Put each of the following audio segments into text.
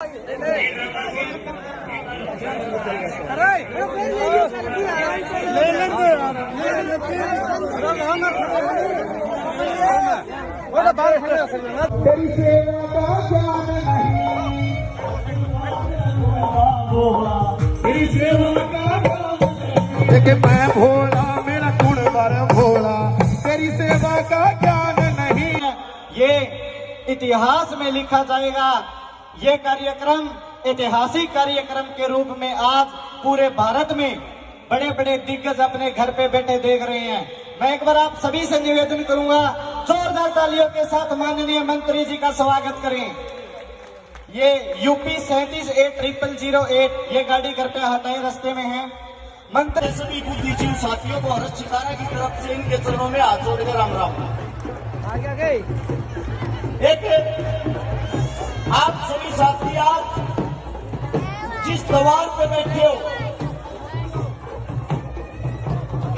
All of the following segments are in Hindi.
तेरी सेवा का ज्ञान नहीं, तेरी सेवा का देखे मैं भोला मेरा गुण बर भोला, तेरी सेवा का ज्ञान नहीं। ये इतिहास में लिखा जाएगा। ये कार्यक्रम ऐतिहासिक कार्यक्रम के रूप में आज पूरे भारत में बड़े बड़े दिग्गज अपने घर पे बैठे देख रहे हैं। मैं एक बार आप सभी से निवेदन करूंगा, जोरदार तालियों के साथ माननीय मंत्री जी का स्वागत करें। ये यूपी 378008 ये गाड़ी घर पे हटाए रास्ते में है। मंत्री सभी बुद्धिजीवी साथियों को हर्ष चितारा की तरफ से इनके चरणों में हाथ जोड़कर राम राम। एक आप सभी साथी आज जिस द्वार पे बैठे हो,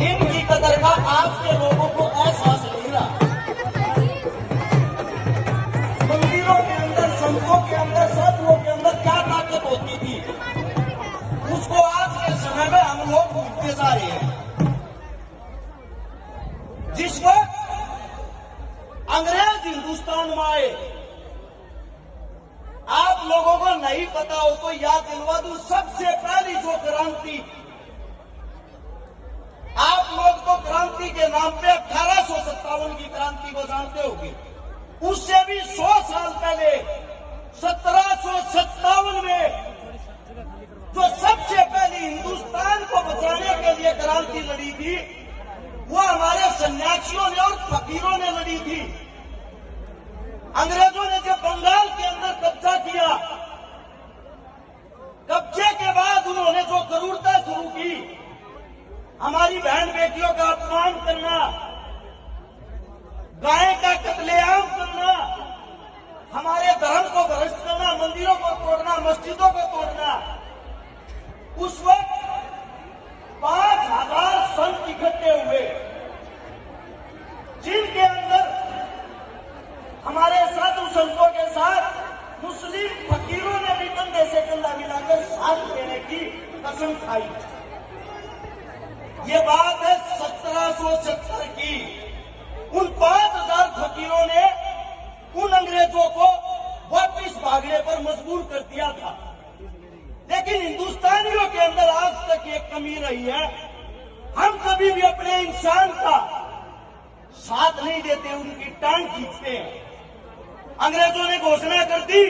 इनकी कदर का आज के लोगों को एहसास नहीं रहा। मंदिरों के अंदर, संतों के अंदर, साधुओं के अंदर क्या ताकत होती थी, उसको आज के समय में हम लोग भूलते जा रहे हैं। जिस वक्त अंग्रेज हिंदुस्तान में आए, आप लोगों को नहीं पता हो तो याद दिलवा दूं, सबसे पहली जो क्रांति, आप लोग तो क्रांति के नाम पे 1857 की क्रांति को जानते होंगे। उससे भी 100 साल पहले 1757 में जो सबसे पहले हिंदुस्तान को बचाने के लिए क्रांति लड़ी थी, वो हमारे सन्यासियों ने और फकीरों ने लड़ी थी। अंग्रेजों ने जब बंगाल के अंदर कब्जा किया, कब्जे के बाद उन्होंने जो क्रूरता शुरू की, हमारी बहन बेटियों का अपमान करना, गाय का कत्लेआम करना, हमारे धर्म को भ्रष्ट करना, मंदिरों को तोड़ना, मस्जिदों को तोड़ना। उस वक्त 5000 संत इकट्ठे हुए, जिनके अंदर हमारे साधु संतों के साथ मुस्लिम फकीरों ने भी कंधे से कंधा मिलाकर साथ देने की कसम खाई। ये बात है 1770 की। उन 5000 फकीरों ने उन अंग्रेजों को वापिस भागने पर मजबूर कर दिया था। लेकिन हिंदुस्तानियों के अंदर आज तक एक कमी रही है, हम कभी भी अपने इंसान का साथ नहीं देते, उनकी टांग खींचते हैं। अंग्रेजों ने घोषणा कर दी,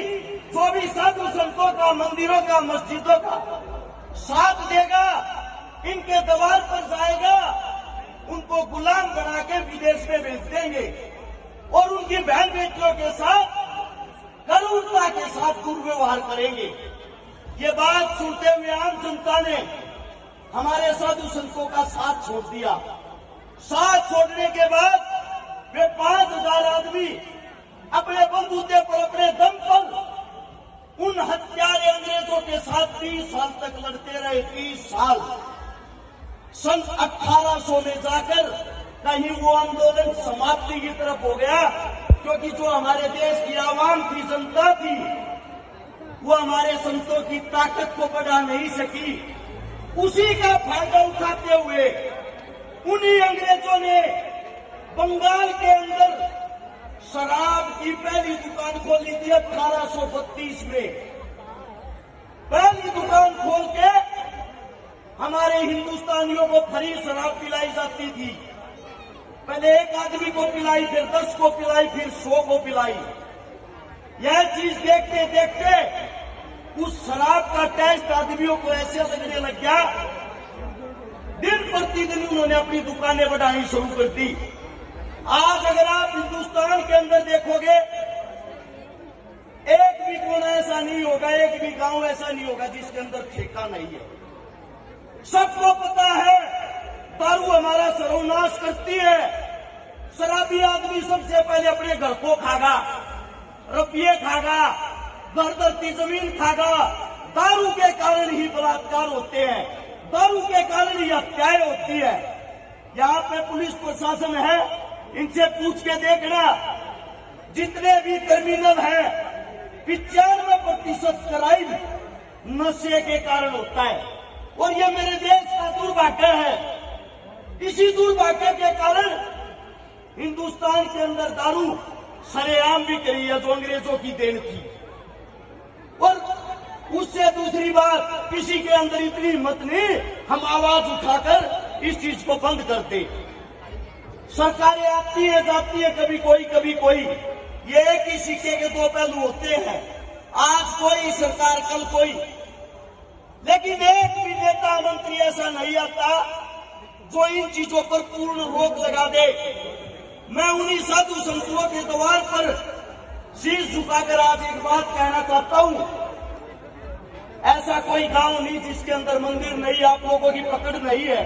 जो भी साधु संतों का, मंदिरों का, मस्जिदों का साथ देगा, इनके दरबार पर जाएगा, उनको गुलाम बना के विदेश में भेज देंगे और उनकी बहन बेटियों के साथ करूरता के साथ दुर्व्यवहार करेंगे। ये बात सुनते हुए आम जनता ने हमारे साधु संतों का साथ छोड़ दिया। साथ छोड़ने के बाद वे 5000 आदमी अपने बंदूकों पर, अपने दम पर उन हत्यारे अंग्रेजों के साथ 30 साल तक लड़ते रहे। 30 साल। सन 1800 में जाकर कहीं वो आंदोलन समाप्ति की तरफ हो गया, क्योंकि जो हमारे देश की आवाम थी, जनता थी, वो हमारे संतों की ताकत को बढ़ा नहीं सकी। उसी का फायदा उठाते हुए उन्हीं अंग्रेजों ने बंगाल के अंदर शराब की पहली दुकान खोली थी 1832 में। पहली दुकान खोल के हमारे हिंदुस्तानियों को फ्री शराब पिलाई जाती थी। पहले एक आदमी को पिलाई, फिर 10 को पिलाई, फिर 100 को पिलाई। यह चीज देखते देखते उस शराब का टेस्ट आदमियों को ऐसे लगने लग गया, दिन प्रतिदिन उन्होंने अपनी दुकानें बढ़ानी शुरू कर दी। आज अगर आप हिंदुस्तान के अंदर देखोगे, एक भी कोना ऐसा नहीं होगा, एक भी गांव ऐसा नहीं होगा जिसके अंदर ठेका नहीं है। सबको पता है दारू हमारा सर्वनाश करती है। शराबी आदमी सबसे पहले अपने घर को खागा, रुपये खागा, घर धरती जमीन खागा। दारू के कारण ही बलात्कार होते हैं, दारू के कारण ही हत्याएं होती है। यहाँ पे पुलिस प्रशासन है, इनसे पूछ के देखना, जितने भी क्रिमिनल हैं 95% क्राइम नशे के कारण होता है और ये मेरे देश का दुर्भाग्य है। इसी दुर्भाग्य के कारण हिंदुस्तान के अंदर दारू सरेआम भी करी है, जो अंग्रेजों की देन थी। और उससे दूसरी बात, किसी के अंदर इतनी हिम्मत नहीं हम आवाज उठाकर इस चीज को बंद कर दे। सरकारें आती है जाती है, कभी कोई, ये एक ही सिक्के के दो पहलू होते हैं। आज कोई सरकार, कल कोई, लेकिन एक भी नेता मंत्री ऐसा नहीं आता जो इन चीजों पर पूर्ण रोक लगा दे। मैं उन्हीं साधु संतों के द्वार पर शीश झुकाकर आज एक बात कहना चाहता हूं, ऐसा कोई गांव नहीं जिसके अंदर मंदिर नहीं, आप लोगों की पकड़ नहीं है।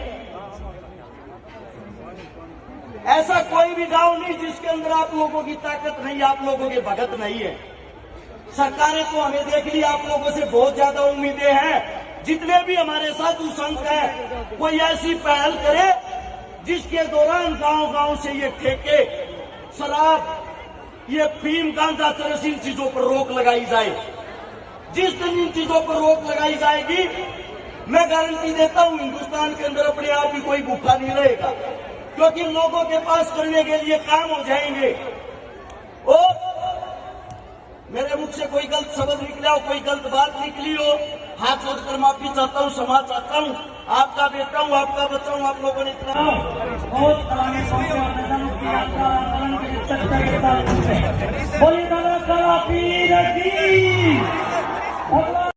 ऐसा कोई भी गांव नहीं जिसके अंदर आप लोगों की ताकत नहीं, आप लोगों के भगत नहीं है। सरकारें तो हमें देख ली, आप लोगों से बहुत ज्यादा उम्मीदें हैं। जितने भी हमारे साधु संत हैं, कोई ऐसी पहल करे जिसके दौरान गांव से ये ठेके, शराब, ये फीम, गांजा, चरस, इन चीजों पर रोक लगाई जाए। जिस दिन इन चीजों पर रोक लगाई जाएगी, मैं गारंटी देता हूं हिंदुस्तान के अंदर अपने आप ही कोई भूखा नहीं रहेगा, क्योंकि लोगों के पास करने के लिए काम हो जाएंगे। और मेरे मुख से कोई गलत शब्द निकला हो, कोई गलत बात निकली हो, हाथ जोड़कर माफी चाहता हूँ, क्षमा चाहता हूँ। आपका बेटा हूँ, आपका बच्चा हूँ, आप लोगों ने इतना बहुत